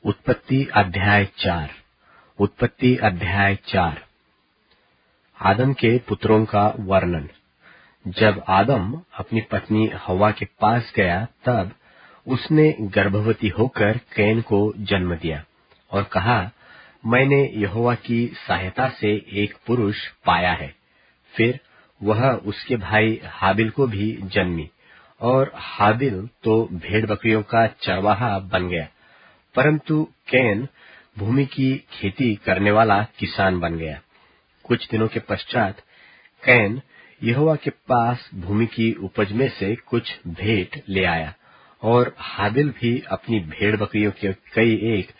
उत्पत्ति अध्याय 4। उत्पत्ति अध्याय 4। आदम के पुत्रों का वर्णन। जब आदम अपनी पत्नी हव्वा के पास गया, तब उसने गर्भवती होकर कैन को जन्म दिया और कहा, मैंने यहोवा की सहायता से एक पुरुष पाया है। फिर वह उसके भाई हाबिल को भी जन्मी, और हाबिल तो भेड़ बकरियों का चरवाहा बन गया, परंतु कैन भूमि की खेती करने वाला किसान बन गया। कुछ दिनों के पश्चात कैन यहोवा के पास भूमि की उपज में से कुछ भेंट ले आया, और हाबिल भी अपनी भेड़ बकरियों के कई एक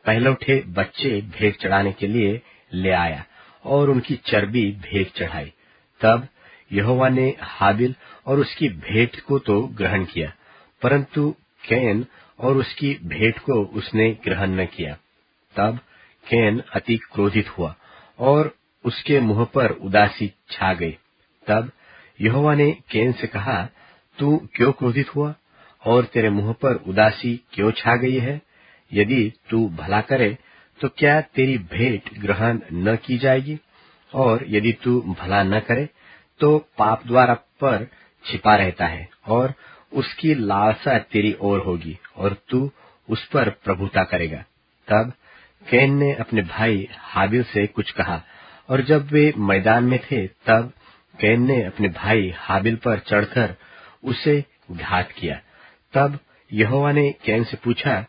पहलौठे बच्चे भेंट चढ़ाने के लिए ले आया, और उनकी चर्बी भेंट चढ़ाई। तब यहोवा ने हाबिल और उसकी भेंट को तो ग्रहण किया, परंतु कैन और उसकी भेंट को उसने ग्रहण न किया। तब कैन अति क्रोधित हुआ और उसके मुंह पर उदासी छा गई। तब यहोवा ने कैन से कहा, तू क्यों क्रोधित हुआ और तेरे मुंह पर उदासी क्यों छा गई है? यदि तू भला करे तो क्या तेरी भेंट ग्रहण न की जाएगी? और यदि तू भला न करे तो पाप द्वारा पर छिपा रहता है, और उसकी लालसा तेरी ओर होगी, और तू उस पर प्रभुता करेगा। तब कैन ने अपने भाई हाबिल से कुछ कहा, और जब वे मैदान में थे, तब कैन ने अपने भाई हाबिल पर चढ़कर उसे घात किया। तब यहोवा ने कैन से पूछा,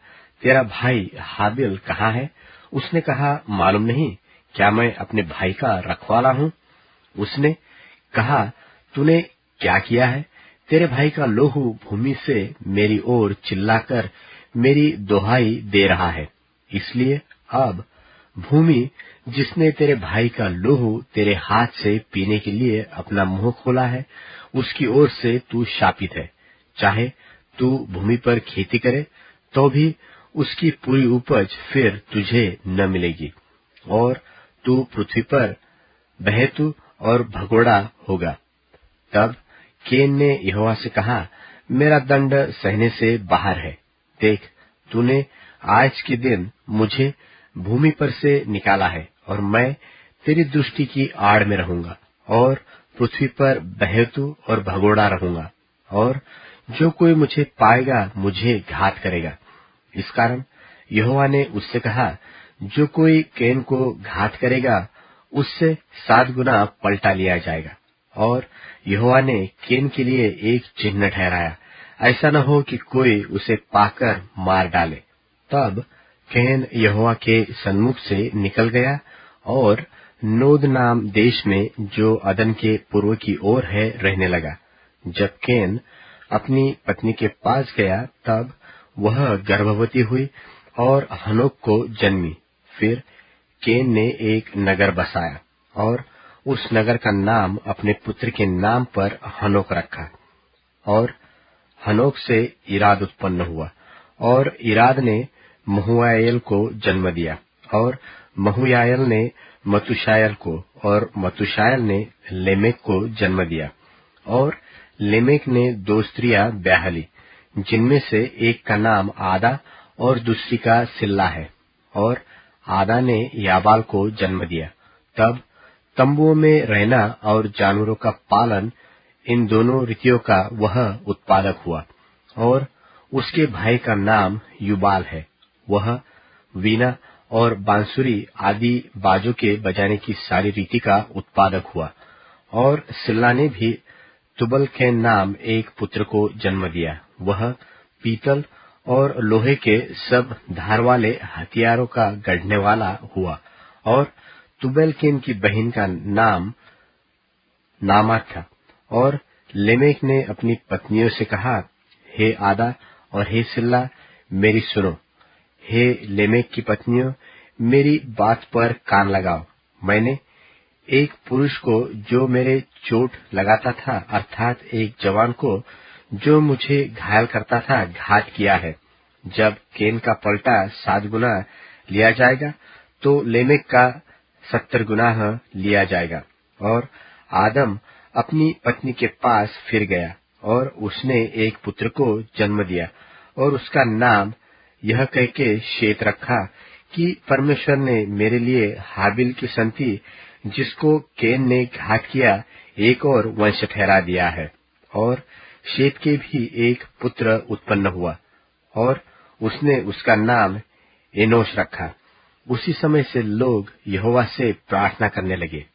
तेरा भाई हाबिल कहाँ है? उसने कहा, मालूम नहीं, क्या मैं अपने भाई का रखवाला हूँ? उसने कहा, तूने क्या किया है? तेरे भाई का लोहू भूमि से मेरी ओर चिल्लाकर मेरी दोहाई दे रहा है। इसलिए अब भूमि जिसने तेरे भाई का लोहू तेरे हाथ से पीने के लिए अपना मुंह खोला है, उसकी ओर से तू शापित है। चाहे तू भूमि पर खेती करे तो भी उसकी पूरी उपज फिर तुझे न मिलेगी, और तू पृथ्वी पर बहेतु और भगोड़ा होगा। तब कैन ने यहोवा से कहा, मेरा दंड सहने से बाहर है। देख, तूने आज के दिन मुझे भूमि पर से निकाला है, और मैं तेरी दृष्टि की आड़ में रहूंगा, और पृथ्वी पर बहेतु और भगोड़ा रहूंगा, और जो कोई मुझे पाएगा मुझे घात करेगा। इस कारण यहोवा ने उससे कहा, जो कोई कैन को घात करेगा उससे 7 गुना पलटा लिया जाएगा। और यहोवा ने कैन के लिए एक चिन्ह ठहराया, ऐसा न हो कि कोई उसे पाकर मार डाले। तब कैन यहोवा के सन्मुख से निकल गया और नोद नाम देश में, जो अदन के पूर्व की ओर है, रहने लगा। जब कैन अपनी पत्नी के पास गया, तब वह गर्भवती हुई और हनोक को जन्मी। फिर कैन ने एक नगर बसाया, और उस नगर का नाम अपने पुत्र के नाम पर हनोक रखा। और हनोक से इराद उत्पन्न हुआ, और इराद ने महुयाएल को जन्म दिया, और महुयाएल ने मतुशायल को, और मतुशायल ने लेमेक को जन्म दिया। और लेमेक ने 2 स्त्रियां ब्याह ली, जिनमें से एक का नाम आदा और दूसरी का सिल्ला है। और आदा ने याबाल को जन्म दिया। तब तंबुओं में रहना और जानवरों का पालन, इन दोनों रीतियों का वह उत्पादक हुआ। और उसके भाई का नाम युबाल है। वह वीणा और बांसुरी आदि बाजों के बजाने की सारी रीति का उत्पादक हुआ। और सिल्ला ने भी तुबल के नाम एक पुत्र को जन्म दिया। वह पीतल और लोहे के सब धार वाले हथियारों का गढ़ने वाला हुआ। और तुबेलकेन की बहन का नाम नामात था। और लेमेक ने अपनी पत्नियों से कहा, हे आदा और हे सिल्ला, मेरी सुनो। हे लेमेक की पत्नियों, मेरी बात पर कान लगाओ। मैंने एक पुरुष को जो मेरे चोट लगाता था, अर्थात एक जवान को जो मुझे घायल करता था, घात किया है। जब कैन का पलटा 7 गुना लिया जाएगा, तो लेमेक का 70 गुना लिया जाएगा। और आदम अपनी पत्नी के पास फिर गया, और उसने एक पुत्र को जन्म दिया, और उसका नाम यह कह के शेत रखा कि परमेश्वर ने मेरे लिए हाबिल की संति, जिसको केन ने घात किया, एक और वंश ठहरा दिया है। और शेत के भी एक पुत्र उत्पन्न हुआ और उसने उसका नाम एनोश रखा। उसी समय से लोग यहोवा से प्रार्थना करने लगे।